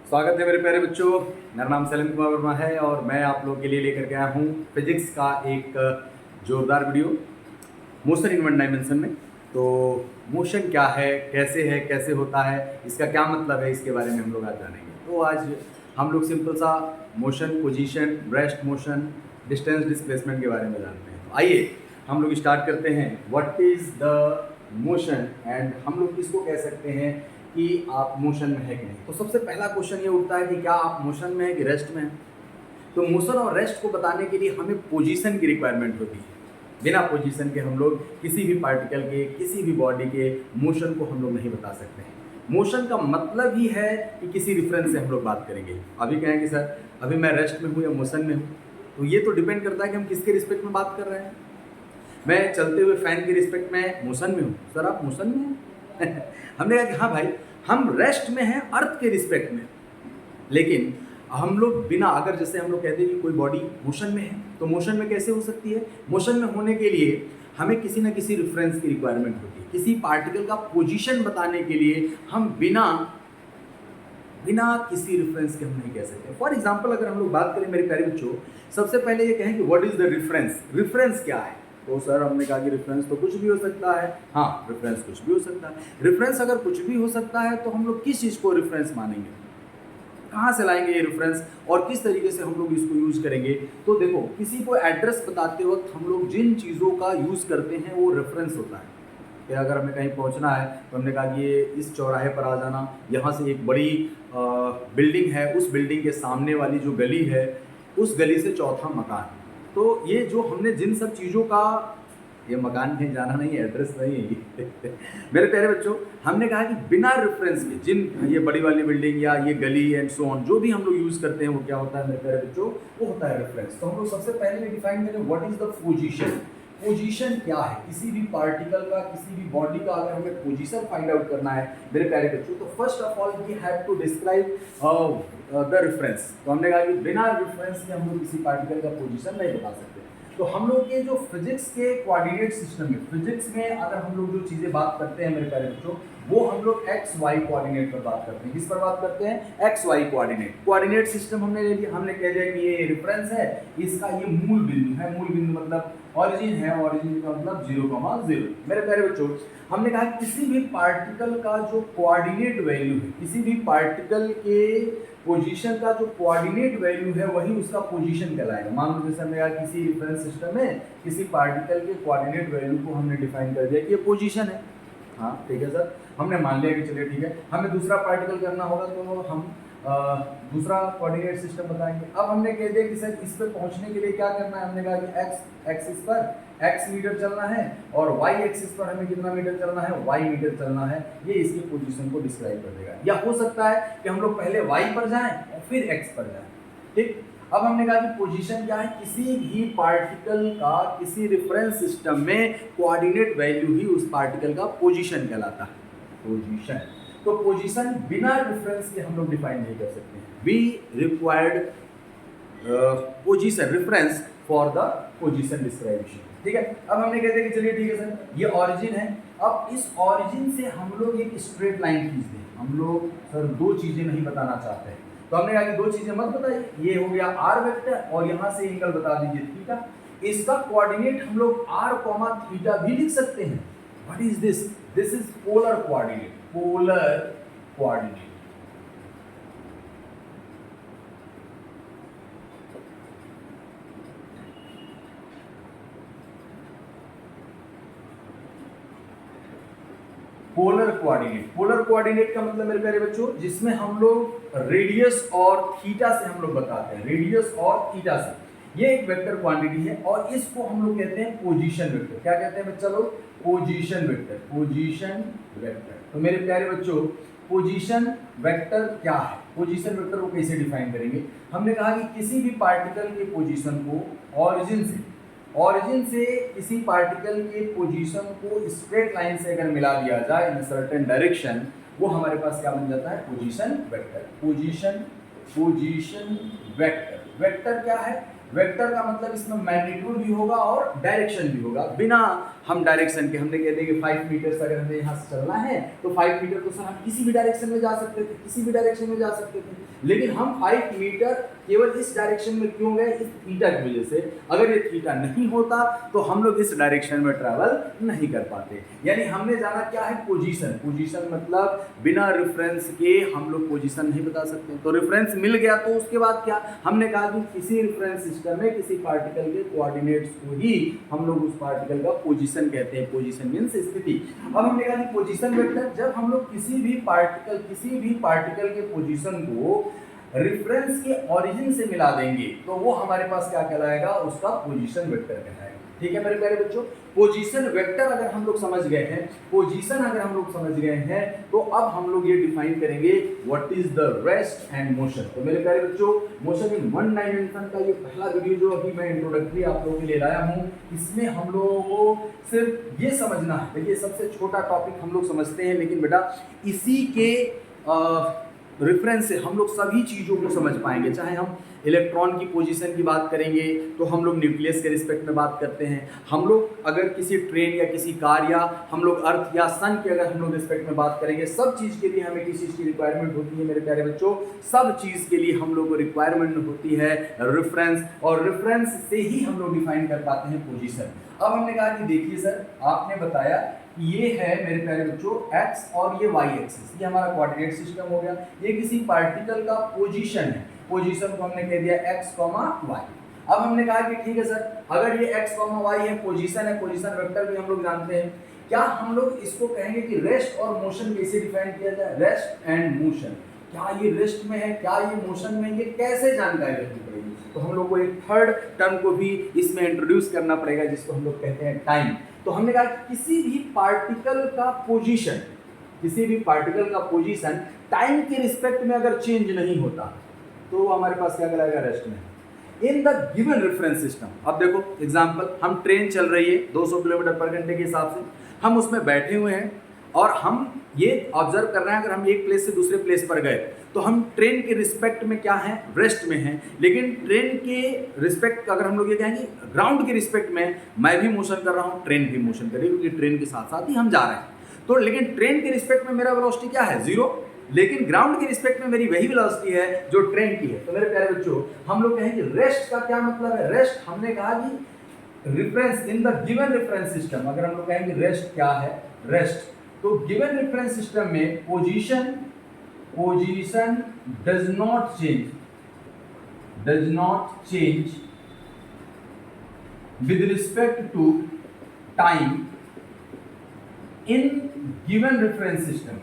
स्वागत है मेरे प्यारे बच्चों। मेरा नाम सलीम कुमार वर्मा है और मैं आप लोगों के लिए लेकर के आया हूँ फिजिक्स का एक जोरदार video motion in one dimension में। तो मोशन क्या है, कैसे होता है, इसका क्या मतलब है, इसके बारे में हम लोग आज जानेंगे। तो आज हम लोग सिंपल सा motion, position, rest motion, distance, displacement के बारे में जानते हैं। तो आइए हम लोग स्टार्ट करते हैं। What is the motion and हम लोग किसको कह सकते हैं कि आप मोशन में है कि नहीं। तो सबसे पहला क्वेश्चन ये उठता है कि क्या आप मोशन में है कि रेस्ट में है। तो मोशन और रेस्ट को बताने के लिए हमें पोजीशन की रिक्वायरमेंट होती है। बिना पोजीशन के हम लोग किसी भी पार्टिकल के, किसी भी बॉडी के मोशन को हम लोग नहीं बता सकते हैं। मोशन का मतलब ही है कि किसी रेफरेंस से हम लोग बात करेंगे। अभी कहें कि सर अभी मैं रेस्ट में हूँ या मोशन में हूँ, तो ये तो डिपेंड करता है कि हम किसके रिस्पेक्ट में बात कर रहे हैं। मैं चलते हुए फैन के रिस्पेक्ट में मोशन में हूँ, सर आप मोशन में हैं हमने कहा कि हाँ भाई हम रेस्ट में हैं अर्थ के रिस्पेक्ट में। लेकिन हम लोग बिना, अगर जैसे हम लोग कहते हैं कि कोई बॉडी मोशन में है, तो मोशन में कैसे हो सकती है। मोशन में होने के लिए हमें किसी ना किसी रेफरेंस की रिक्वायरमेंट होती है। किसी पार्टिकल का पोजीशन बताने के लिए हम बिना किसी रेफरेंस के हम नहीं कह सकते। फॉर एग्जाम्पल अगर हम लोग बात करें मेरे प्यारे बच्चों, सबसे पहले ये कहें कि what is the reference. Reference क्या है। तो सर हमने कहा कि रेफरेंस तो कुछ भी हो सकता है। हाँ, रेफरेंस कुछ भी हो सकता है। रेफरेंस अगर कुछ भी हो सकता है तो हम लोग किस चीज़ को रेफरेंस मानेंगे, कहाँ से लाएंगे ये रेफरेंस और किस तरीके से हम लोग इसको यूज़ करेंगे। तो देखो, किसी को एड्रेस बताते वक्त हम लोग जिन चीज़ों का यूज़ करते हैं वो रेफरेंस होता है। कि अगर हमें कहीं पहुंचना है तो हमने कहा कि ये इस चौराहे पर आ जाना, यहाँ से एक बड़ी बिल्डिंग है, उस बिल्डिंग के सामने वाली जो गली है उस गली से चौथा मकान। तो ये जो हमने जिन सब चीज़ों का, ये मकान कहीं जाना नहीं है, एड्रेस नहीं है मेरे प्यारे बच्चों, हमने कहा कि बिना रेफरेंस के जिन ये बड़ी वाली बिल्डिंग या ये गली एंड सो ऑन जो भी हम लोग यूज़ करते हैं वो क्या होता है मेरे प्यारे बच्चों, वो होता है रेफरेंस। तो हम लोग सबसे पहले डिफाइन करें what is the position. Position क्या है किसी भी पार्टिकल का, किसी भी बॉडी का। अगर हमें पोजीशन फाइंड आउट करना है मेरे प्यारे बच्चों, तो first of all we have to describe the reference. तो हमने कहा कि बिना रेफरेंस के हम लोग किसी पार्टिकल का पोजीशन नहीं बता सकते। तो हम लोग के जो फिजिक्स के कोऑर्डिनेट सिस्टम में, फिजिक्स में अगर हम लोग जो चीज़ें बात करते हैं मेरे प्यारे बच्चों, वो हम लोग एक्स वाई कोऑर्डिनेट पर बात करते हैं। किस पर बात करते हैं, X Y coordinate. Coordinate system हमने ले लिया, हमने कह दिया कि ये रेफरेंस है, इसका ये मूल बिंदु है। मूल बिंदु मतलब ऑरिजिन है, ऑरिजिन का मतलब 0,0। मेरे प्यारे बच्चों, हमने कहा किसी भी पार्टिकल का जो कोऑर्डिनेट वैल्यू है, किसी भी पार्टिकल के पोजीशन का जो कोऑर्डिनेट वैल्यू है वही उसका पोजीशन कहलाएगा। मान लो जैसे हमने कहा किसी रेफरेंस सिस्टम में किसी पार्टिकल के कोऑर्डिनेट वैल्यू को हमने डिफाइन कर दिया कि ये पोजीशन है। हाँ ठीक है सर, हमने मान लिया कि चलिए ठीक है, हमें दूसरा पार्टिकल करना होगा तो हम दूसरा कोऑर्डिनेट सिस्टम बताएंगे। अब हमने कह दिया कि सर इस पे पहुंचने के लिए क्या करना है, हमने कहा कि एक्स एक्सिस पर x मीटर चलना है और y एक्सिस पर हमें कितना मीटर चलना है, y मीटर चलना है। ये इसकी पोजीशन को डिस्क्राइब कर देगा। या हो सकता है कि हम लोग पहले y पर जाएं और फिर x पर जाएं। ठीक, अब हमने कहा कि पोजीशन क्या है, किसी भी पार्टिकल का किसी रेफरेंस सिस्टम में कोऑर्डिनेट वैल्यू ही उस पार्टिकल का पोजीशन कहलाता है। पोजीशन, तो पोजीशन बिना रेफरेंस के हम लोग डिफाइन नहीं कर सकते हैं। We required position reference for the position description. ठीक है, अब हमने कहते हैं कि चलिए ठीक है सर ये ऑरिजिन है। अब इस ऑरिजिन से हम लोग एक स्ट्रेट लाइन खींच दें। हम लोग सर दो चीजें नहीं बताना चाहते हैं, तो हमने कहा कि दो चीजें मत बताइए, ये हो गया आर वेक्टर और यहाँ से एंगल बता दीजिए थीटा। इसका कोऑर्डिनेट हम लोग आर कॉमा थीटा भी लिख सकते हैं। What is this, this is polar coordinate. Polar coordinate, polar coordinate. Polar coordinate का मतलब मेरे प्यारे बच्चों जिसमें हम लोग रेडियस और थीटा से हम लोग बताते हैं, रेडियस और थीटा से। ये एक वेक्टर क्वांटिटी है और इसको हम लोग कहते हैं पोजीशन वेक्टर। क्या कहते हैं बच्चा लोग, पोजीशन वेक्टर। Position vector. तो मेरे प्यारे बच्चों पोजीशन वेक्टर क्या है, पोजीशन वेक्टर को कैसे डिफाइन करेंगे। हमने कहा कि किसी भी पार्टिकल के पोजीशन को ऑरिजिन से किसी पार्टिकल के पोजीशन को स्ट्रेट लाइन से अगर मिला दिया जाए इन सर्टेन डायरेक्शन, वो हमारे पास क्या बन जाता है, position vector. Position vector. Vector क्या है, वेक्टर का मतलब इसमें मैग्नीट्यूड भी होगा और डायरेक्शन भी होगा। बिना हम डायरेक्शन के हमने कह दिया कि 5 मीटर से अगर हमें यहाँ से चलना है तो 5 मीटर तो सर हम किसी भी डायरेक्शन में जा सकते थे, किसी भी डायरेक्शन में जा सकते थे, लेकिन हम 5 मीटर केवल इस डायरेक्शन में क्यों गए? इस थीटा की वजह से। अगर ये थीटा नहीं होता तो हम लोग इस डायरेक्शन में ट्रैवल नहीं कर पाते। यानी हमने जाना क्या है? पोजीशन। पोजीशन मतलब बिना रेफरेंस के हम लोग पोजीशन नहीं बता सकते। तो रेफरेंस मिल गया तो उसके बाद क्या? हमने कहा कि किसी रेफरेंस सिस्टम में किसी पार्टिकल के कोऑर्डिनेट्स को ही हम लोग उस पार्टिकल का पोजीशन कहते हैं। पोजीशन मींस स्थिति। अब हमने कहा कि पोजीशन वेक्टर, जब हम लोग किसी भी पार्टिकल के पोजीशन को रेफरेंस के ओरिजिन से मिला देंगे तो वो हमारे पास क्या कहलाएगा? उसका पोजीशन वेक्टर कहलाएगा। ठीक है मेरे प्यारे बच्चों, पोजीशन वेक्टर अगर हम लोग समझ गए हैं, पोजीशन अगर हम लोग समझ गए हैं, तो अब हम लोग ये डिफाइन करेंगे what is the rest and motion. तो मेरे प्यारे बच्चों, मोशन इन वन डायमेंशन का ये पहला वीडियो जो अभी मैं इंट्रोडक्टरी आप लोगों के लिए लाया हूँ, इसमें हम लोगों को सिर्फ ये समझना है। देखिए सबसे छोटा टॉपिक हम लोग समझते हैं, लेकिन बेटा इसी के रेफरेंस से हम लोग सभी चीज़ों को समझ पाएंगे। चाहे हम इलेक्ट्रॉन की पोजीशन की बात करेंगे तो हम लोग न्यूक्लियस के रिस्पेक्ट में बात करते हैं। हम लोग अगर किसी ट्रेन या किसी कार या हम लोग अर्थ या सन के अगर हम लोग रिस्पेक्ट में बात करेंगे, सब चीज़ के लिए हमें किस चीज़ की रिक्वायरमेंट होती है मेरे प्यारे बच्चों? सब चीज़ के लिए हम लोग को रिक्वायरमेंट होती है रेफरेंस, और रेफरेंस से ही हम लोग डिफाइन कर पाते हैं पोजीशन। अब हमने कहा कि देखिए सर, आपने बताया ये है मेरे प्यारे बच्चों एक्स और ये वाई एक्सिस, ये हमारा कोऑर्डिनेट सिस्टम हो गया। ये किसी पार्टिकल का पोजीशन है, पोजीशन को हमने कह दिया एक्स कॉमा वाई। अब हमने कहा कि ठीक है सर, अगर ये एक्स कॉमा वाई है, पोजीशन है, पोजीशन वेक्टर भी हम लोग जानते हैं, क्या हम लोग इसको कहेंगे कि रेस्ट और मोशन कैसे डिफाइन किया जाए? रेस्ट एंड मोशन, क्या ये रेस्ट में है, क्या ये मोशन में, ये कैसे जानकारी रखनी पड़ेगी? तो हम लोग को एक थर्ड टर्म को भी इसमें इंट्रोड्यूस करना पड़ेगा, जिसको हम लोग कहते हैं टाइम। तो हमने कहा कि किसी भी पार्टिकल का पोजीशन, किसी भी पार्टिकल का पोजीशन टाइम के रिस्पेक्ट में अगर चेंज नहीं होता तो वो हमारे पास क्या कहलाएगा? रेस्ट में। इन द गिवन रेफरेंस सिस्टम। अब देखो एग्जांपल, हम ट्रेन चल रही है 200 किलोमीटर पर घंटे के हिसाब से, हम उसमें बैठे हुए हैं और हम ये ऑब्जर्व कर रहे हैं, अगर हम एक प्लेस से दूसरे प्लेस पर गए तो हम ट्रेन के रिस्पेक्ट में क्या है? रेस्ट में हैं। लेकिन ट्रेन के रिस्पेक्ट अगर हम लोग ये कहेंगे ग्राउंड के रिस्पेक्ट में मैं भी मोशन कर रहा हूँ, ट्रेन भी मोशन करेगी, क्योंकि ट्रेन के साथ साथ ही हम जा रहे हैं। तो लेकिन ट्रेन के रिस्पेक्ट में मेरा वेलोसिटी क्या है? 0, लेकिन ग्राउंड के रिस्पेक्ट में मेरी वही वेलोसिटी है जो ट्रेन की है। तो मेरे प्यारे बच्चों, हम लोग कहेंगे रेस्ट का क्या मतलब है? रेस्ट हमने कहा कि reference in the given reference system. अगर हम लोग कहेंगे रेस्ट क्या है? रेस्ट, तो गिवन रेफरेंस सिस्टम में position does not change with respect to time in given reference system,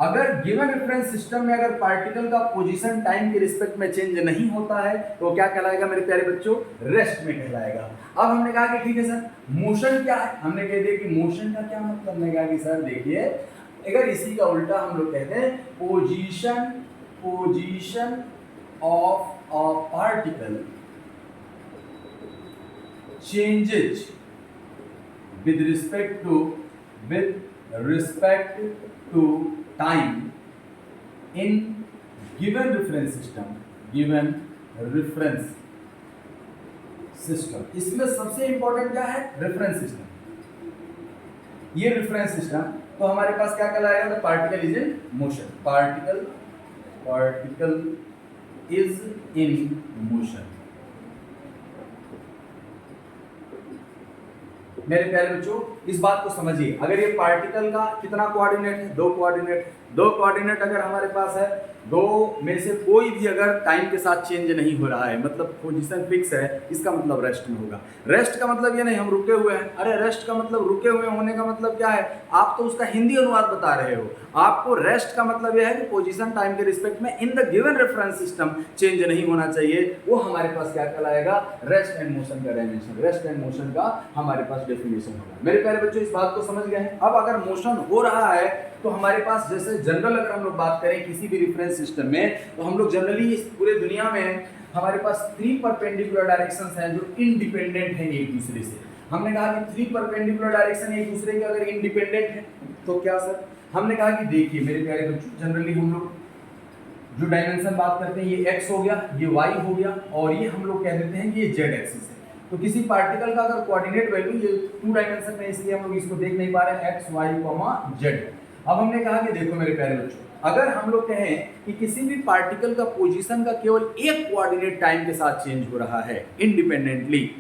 अगर गिवन रेफरेंस सिस्टम में अगर पार्टिकल का पोजीशन टाइम के रिस्पेक्ट में चेंज नहीं होता है तो क्या कहलाएगा मेरे प्यारे बच्चों? रेस्ट में कहलाएगा। अब हमने कहा कि ठीक है सर, मोशन क्या है? हमने कह दिया कि मोशन का क्या मतलब? हमने कहा कि सर देखिए, अगर इसी का उल्टा हम लोग कहते हैं position of a particle changes with respect to time in given reference system। इसमें सबसे इंपॉर्टेंट क्या है? Reference system. ये रेफरेंस सिस्टम तो हमारे पास क्या कहलाएगा? तो particle is in motion, particle is in motion. मेरे प्यारे बच्चों, इस बात को समझिए, अगर ये पार्टिकल का कितना कोऑर्डिनेट है? 2 कोऑर्डिनेट अगर हमारे पास है, 2 में से कोई भी अगर टाइम के साथ चेंज नहीं हो रहा है, मतलब पोजीशन फिक्स है, इसका मतलब रेस्ट में होगा। रेस्ट का मतलब ये नहीं हम रुके हुए हैं। अरे रेस्ट का मतलब रुके हुए होने का मतलब क्या है? आप तो उसका हिंदी अनुवाद बता रहे हो। आपको रेस्ट का मतलब यह है कि पोजीशन टाइम के रिस्पेक्ट में इन the given reference system change नहीं होना चाहिए। वो हमारे पास क्या कहलाएगा? रेस्ट एंड मोशन का डायमेंशन, रेस्ट एंड मोशन का हमारे पास डेफिनेशन होगा। मेरे प्यारे बच्चों, इस बात को समझ गए हैं? अब अगर मोशन हो रहा है तो हमारे पास, जैसे जनरल अगर हम लोग बात करें किसी भी रेफरेंस सिस्टम में, तो हम लोग जनरली इस पूरे दुनिया में हमारे पास 3 परपेंडिकुलर डायरेक्शंस हैं जो इंडिपेंडेंट हैं एक दूसरे से। हमने कहा कि 3 परपेंडिकुलर डायरेक्शन एक दूसरे के अगर इंडिपेंडेंट है तो क्या सर? हमने कहा कि देखिए मेरे प्यारे बच्चों, जनरली हम लोग जो डायमेंशन बात करते हैं ये x हो गया, ये y हो गया, और ये हम लोग कह देते हैं कि ये z एक्सिस है। तो किसी पार्टिकल का अगर कोऑर्डिनेट वैल्यू, ये 2 डायमेंशन में इसलिए हम लोग इसको देख नहीं पा रहे हैं, x y z। अब हमने कहा कि देखो मेरे प्यारे बच्चों, अगर हम लोग कहें कि किसी भी पार्टिकल का पोजीशन का केवल एक कोऑर्डिनेट टाइम के साथ चेंज हो रहा है इंडिपेंडेंटली,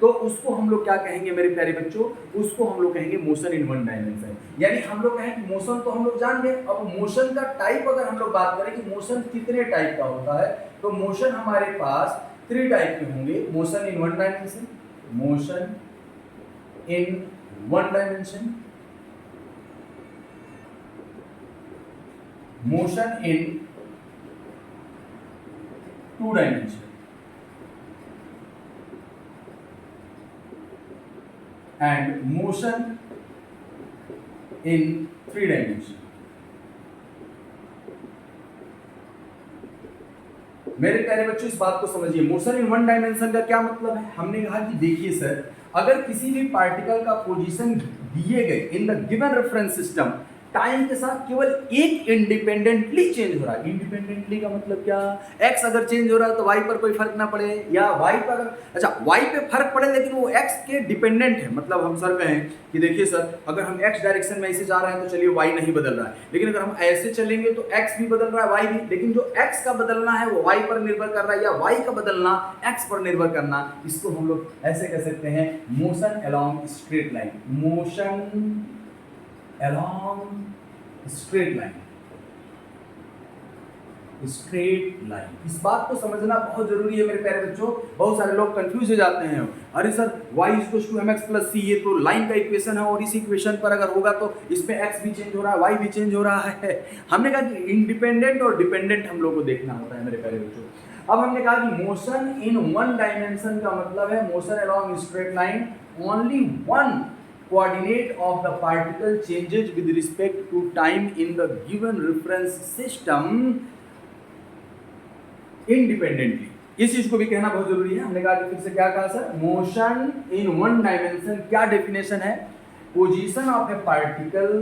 तो उसको हम लोग क्या कहेंगे मेरे प्यारे बच्चों, उसको हम लोग कहेंगे मोशन इन वन डायमेंशन। यानी हम लोग कहें कि मोशन तो हम लोग जान गए, अब मोशन का टाइप अगर हम लोग बात करें कि मोशन कितने टाइप का होता है, तो मोशन हमारे पास 3 टाइप के होंगे। Motion in one dimension, motion in one dimension, motion in 2 dimension, and motion in 3 dimension। मेरे प्यारे बच्चों इस बात को समझिए, मोशन इन वन डायमेंशन का क्या मतलब है। हमने कहा कि देखिए सर, अगर किसी भी पार्टिकल का पोजीशन दिए गए इन the given reference system time के साथ केवल एक इंडिपेंडेंटली चेंज हो रहा है। इंडिपेंडेंटली का मतलब क्या, x अगर चेंज हो रहा है तो y पर कोई फर्क ना पड़े, या y पर अगर, अच्छा y पे फर्क पड़े लेकिन वो x के डिपेंडेंट है। मतलब हम सर कहें कि देखिए सर, अगर हम x डायरेक्शन में ऐसे जा रहे हैं तो चलिए y नहीं बदल रहा है, लेकिन अगर हम ऐसे चलेंगे तो x भी बदल रहा है, y भी, लेकिन जो x का बदलना है वो y पर निर्भर कर रहा है, या y का बदलना x पर निर्भर करना, इसको हम लोग ऐसे कह सकते हैं motion along straight line. Motion along straight line, straight line. इस बात को समझना बहुत जरूरी है मेरे प्यारे बच्चों। बहुत सारे लोग कंफ्यूज हो जाते हैं, अरे सर y = mx + c, ये तो लाइन का इक्वेशन है, और इस इक्वेशन पर अगर होगा तो इसमें x भी चेंज हो रहा है, y भी चेंज हो रहा है। हमने कहा कि इंडिपेंडेंट और डिपेंडेंट हम लोग को देखना होता है मेरे प्यारे बच्चों। अब हमने कहा कि मोशन इन वन डायमेंशन का मतलब है motion along straight line, only one coordinate of the particle changes with respect to time in the given reference system independently। इस चीज को भी कहना बहुत जरूरी है। हमने कहा कि फिर से क्या कहा sir, motion in one dimension क्या डेफिनेशन है, position of a particle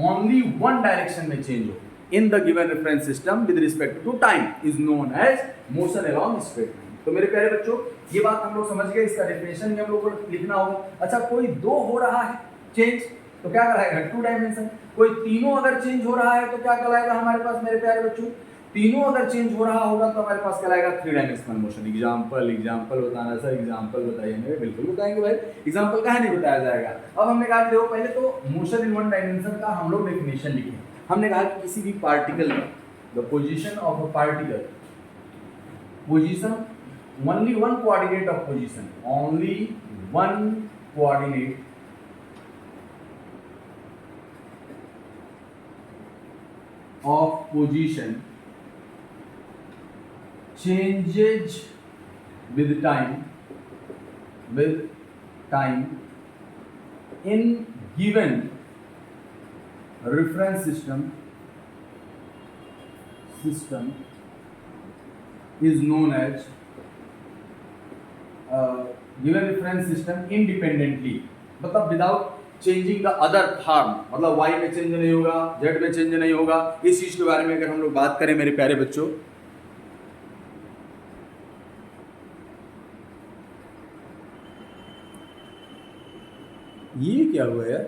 only one direction में चेंज हो in the given reference system with respect to time is known as motion along straight line. तो मेरे प्यारे बच्चों ये बात हम लोग समझ गए, इसका डेफिनेशन भी हम लोग को लिखना होगा। अच्छा, कोई 2 हो रहा है चेंज तो क्या कहलाएगा, 2 डायमेंशन। कोई तीनों अगर चेंज हो रहा है तो क्या कहलाएगा हमारे पास मेरे प्यारे बच्चों, तीनों अगर चेंज हो रहा होगा तो हमारे पास कहलाएगा 3 डायमेंशनल मोशन। एग्जांपल बताना सर, एग्जांपल बताइए। मेरे बिल्कुल बताएंगे भाई, एग्जांपल काहे नहीं बताया जाएगा। अब हमने कहा कि देखो पहले तो मोशन इन वन डायमेंशन का हम लोग डेफिनेशन लिखे। हमने कहा कि किसी भी पार्टिकल का the position of a particle, position only one coordinate of position, only one coordinate of position changes with time in given reference system is known as given reference system independently, मतलब without changing the other form, मतलब y में change नहीं होगा, z में change नहीं होगा। इस चीज के बारे में अगर हम लोग बात करें मेरे प्यारे बच्चों, ये क्या हुआ यार।